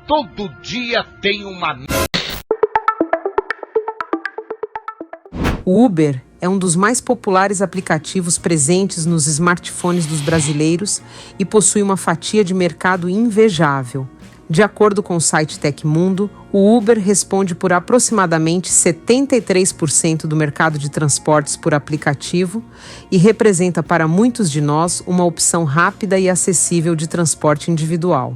Todo dia tem uma... O Uber é um dos mais populares aplicativos presentes nos smartphones dos brasileiros e possui uma fatia de mercado invejável. De acordo com o site Tecmundo, o Uber responde por aproximadamente 73% do mercado de transportes por aplicativo e representa para muitos de nós uma opção rápida e acessível de transporte individual.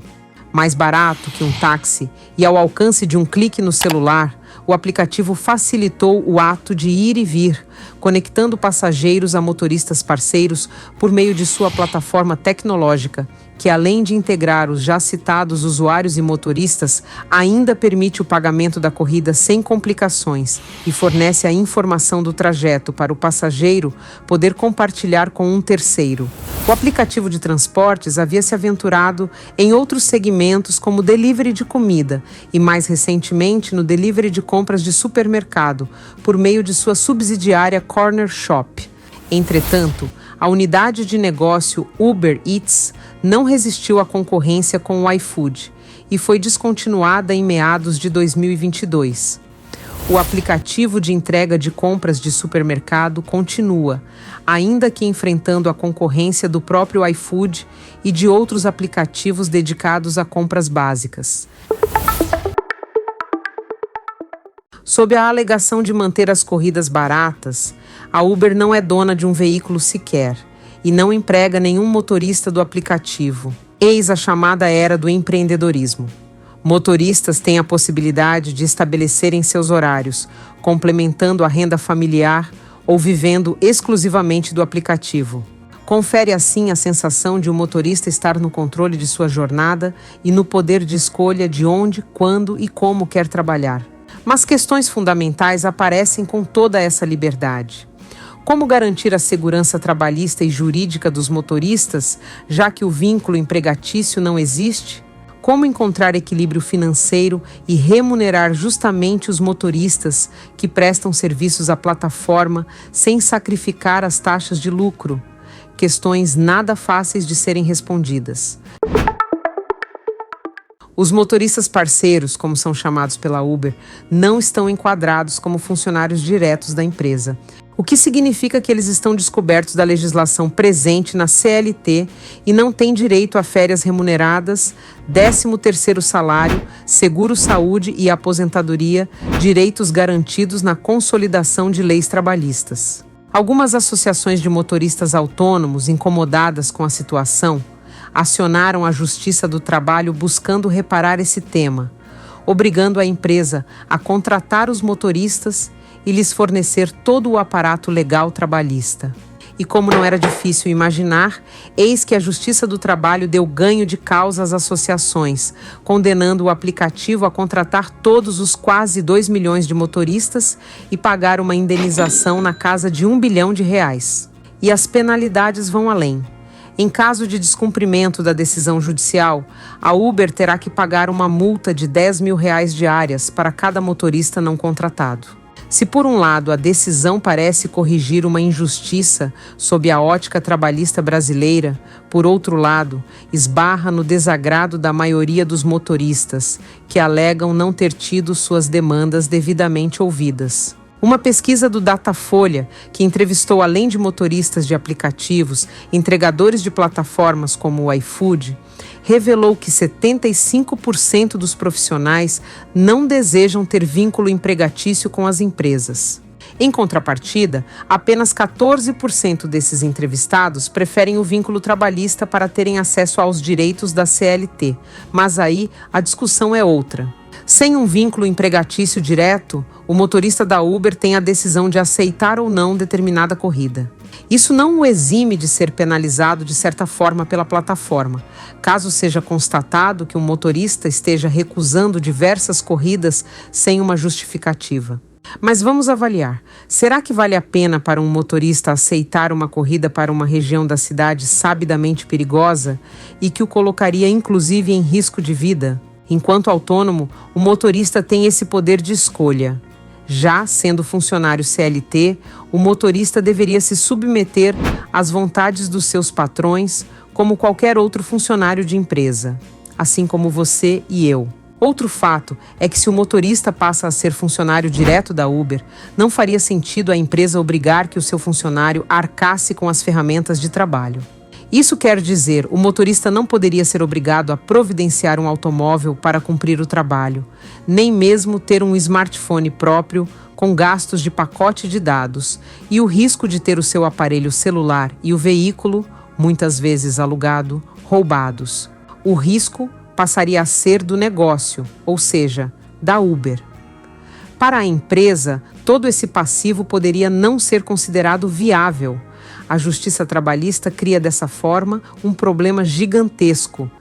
Mais barato que um táxi e ao alcance de um clique no celular, o aplicativo facilitou o ato de ir e vir, conectando passageiros a motoristas parceiros por meio de sua plataforma tecnológica, que além de integrar os já citados usuários e motoristas, ainda permite o pagamento da corrida sem complicações e fornece a informação do trajeto para o passageiro poder compartilhar com um terceiro. O aplicativo de transportes havia se aventurado em outros segmentos como delivery de comida e, mais recentemente, no delivery de compras de supermercado, por meio de sua subsidiária Corner Shop. Entretanto, a unidade de negócio Uber Eats não resistiu à concorrência com o iFood e foi descontinuada em meados de 2022. O aplicativo de entrega de compras de supermercado continua, ainda que enfrentando a concorrência do próprio iFood e de outros aplicativos dedicados a compras básicas. Sob a alegação de manter as corridas baratas, a Uber não é dona de um veículo sequer e não emprega nenhum motorista do aplicativo. Eis a chamada era do empreendedorismo. Motoristas têm a possibilidade de estabelecerem seus horários, complementando a renda familiar ou vivendo exclusivamente do aplicativo. Confere assim a sensação de o motorista estar no controle de sua jornada e no poder de escolha de onde, quando e como quer trabalhar. Mas questões fundamentais aparecem com toda essa liberdade. Como garantir a segurança trabalhista e jurídica dos motoristas, já que o vínculo empregatício não existe? Como encontrar equilíbrio financeiro e remunerar justamente os motoristas que prestam serviços à plataforma sem sacrificar as taxas de lucro? Questões nada fáceis de serem respondidas. Os motoristas parceiros, como são chamados pela Uber, não estão enquadrados como funcionários diretos da empresa, o que significa que eles estão descobertos da legislação presente na CLT e não têm direito a férias remuneradas, 13º salário, seguro-saúde e aposentadoria, direitos garantidos na consolidação de leis trabalhistas. Algumas associações de motoristas autônomos incomodadas com a situação acionaram a Justiça do Trabalho buscando reparar esse tema, obrigando a empresa a contratar os motoristas e lhes fornecer todo o aparato legal trabalhista. E como não era difícil imaginar, eis que a Justiça do Trabalho deu ganho de causa às associações, condenando o aplicativo a contratar todos os quase 2 milhões de motoristas e pagar uma indenização na casa de R$1 bilhão. E as penalidades vão além. Em caso de descumprimento da decisão judicial, a Uber terá que pagar uma multa de R$10 mil diárias para cada motorista não contratado. Se por um lado a decisão parece corrigir uma injustiça sob a ótica trabalhista brasileira, por outro lado, esbarra no desagrado da maioria dos motoristas, que alegam não ter tido suas demandas devidamente ouvidas. Uma pesquisa do Datafolha, que entrevistou além de motoristas de aplicativos, entregadores de plataformas como o iFood, revelou que 75% dos profissionais não desejam ter vínculo empregatício com as empresas. Em contrapartida, apenas 14% desses entrevistados preferem o vínculo trabalhista para terem acesso aos direitos da CLT, mas aí a discussão é outra. Sem um vínculo empregatício direto, o motorista da Uber tem a decisão de aceitar ou não determinada corrida. Isso não o exime de ser penalizado de certa forma pela plataforma, caso seja constatado que um motorista esteja recusando diversas corridas sem uma justificativa. Mas vamos avaliar. Será que vale a pena para um motorista aceitar uma corrida para uma região da cidade sabidamente perigosa e que o colocaria inclusive em risco de vida? Enquanto autônomo, o motorista tem esse poder de escolha. Já sendo funcionário CLT, o motorista deveria se submeter às vontades dos seus patrões, como qualquer outro funcionário de empresa, assim como você e eu. Outro fato é que se o motorista passa a ser funcionário direto da Uber, não faria sentido a empresa obrigar que o seu funcionário arcasse com as ferramentas de trabalho. Isso quer dizer, o motorista não poderia ser obrigado a providenciar um automóvel para cumprir o trabalho, nem mesmo ter um smartphone próprio com gastos de pacote de dados e o risco de ter o seu aparelho celular e o veículo, muitas vezes alugado, roubados. O risco passaria a ser do negócio, ou seja, da Uber. Para a empresa, todo esse passivo poderia não ser considerado viável. A Justiça Trabalhista cria dessa forma um problema gigantesco.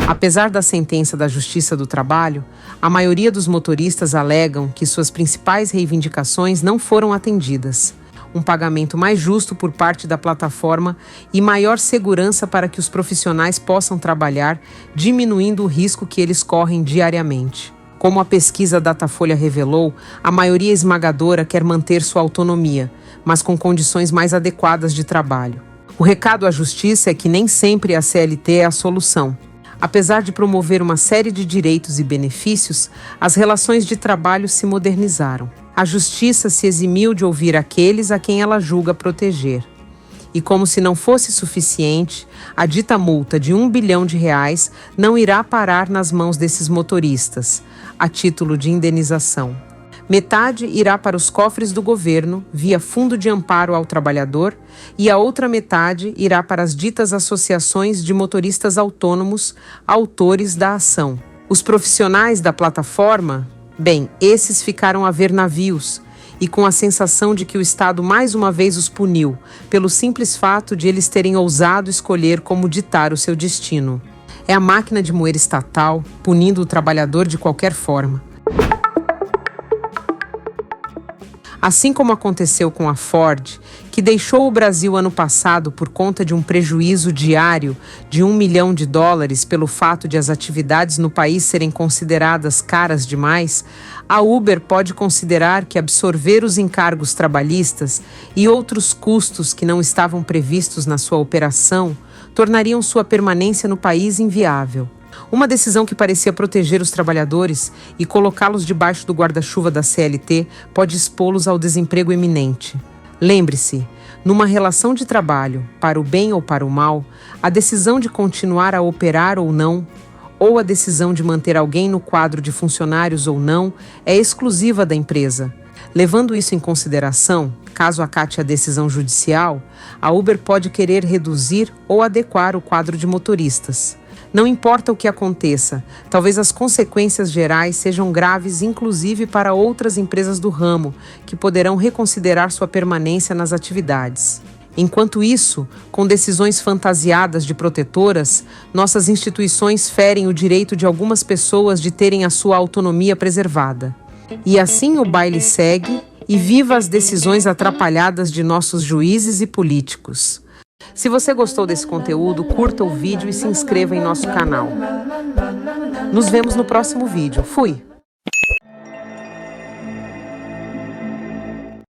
Apesar da sentença da Justiça do Trabalho, a maioria dos motoristas alegam que suas principais reivindicações não foram atendidas. Um pagamento mais justo por parte da plataforma e maior segurança para que os profissionais possam trabalhar, diminuindo o risco que eles correm diariamente. Como a pesquisa Datafolha revelou, a maioria esmagadora quer manter sua autonomia, mas com condições mais adequadas de trabalho. O recado à justiça é que nem sempre a CLT é a solução. Apesar de promover uma série de direitos e benefícios, as relações de trabalho se modernizaram. A justiça se eximiu de ouvir aqueles a quem ela julga proteger. E como se não fosse suficiente, a dita multa de R$1 bilhão não irá parar nas mãos desses motoristas, a título de indenização. Metade irá para os cofres do governo, via Fundo de Amparo ao Trabalhador, e a outra metade irá para as ditas associações de motoristas autônomos, autores da ação. Os profissionais da plataforma, bem, esses ficaram a ver navios, e com a sensação de que o Estado mais uma vez os puniu, pelo simples fato de eles terem ousado escolher como ditar o seu destino. É a máquina de moer estatal, punindo o trabalhador de qualquer forma. Assim como aconteceu com a Ford, que deixou o Brasil ano passado por conta de um prejuízo diário de US$1 milhão pelo fato de as atividades no país serem consideradas caras demais, a Uber pode considerar que absorver os encargos trabalhistas e outros custos que não estavam previstos na sua operação tornariam sua permanência no país inviável. Uma decisão que parecia proteger os trabalhadores e colocá-los debaixo do guarda-chuva da CLT pode expô-los ao desemprego iminente. Lembre-se, numa relação de trabalho, para o bem ou para o mal, a decisão de continuar a operar ou não, ou a decisão de manter alguém no quadro de funcionários ou não, é exclusiva da empresa. Levando isso em consideração, caso acate a decisão judicial, a Uber pode querer reduzir ou adequar o quadro de motoristas. Não importa o que aconteça, talvez as consequências gerais sejam graves inclusive para outras empresas do ramo, que poderão reconsiderar sua permanência nas atividades. Enquanto isso, com decisões fantasiadas de protetoras, nossas instituições ferem o direito de algumas pessoas de terem a sua autonomia preservada. E assim o baile segue e viva as decisões atrapalhadas de nossos juízes e políticos. Se você gostou desse conteúdo, curta o vídeo e se inscreva em nosso canal. Nos vemos no próximo vídeo. Fui!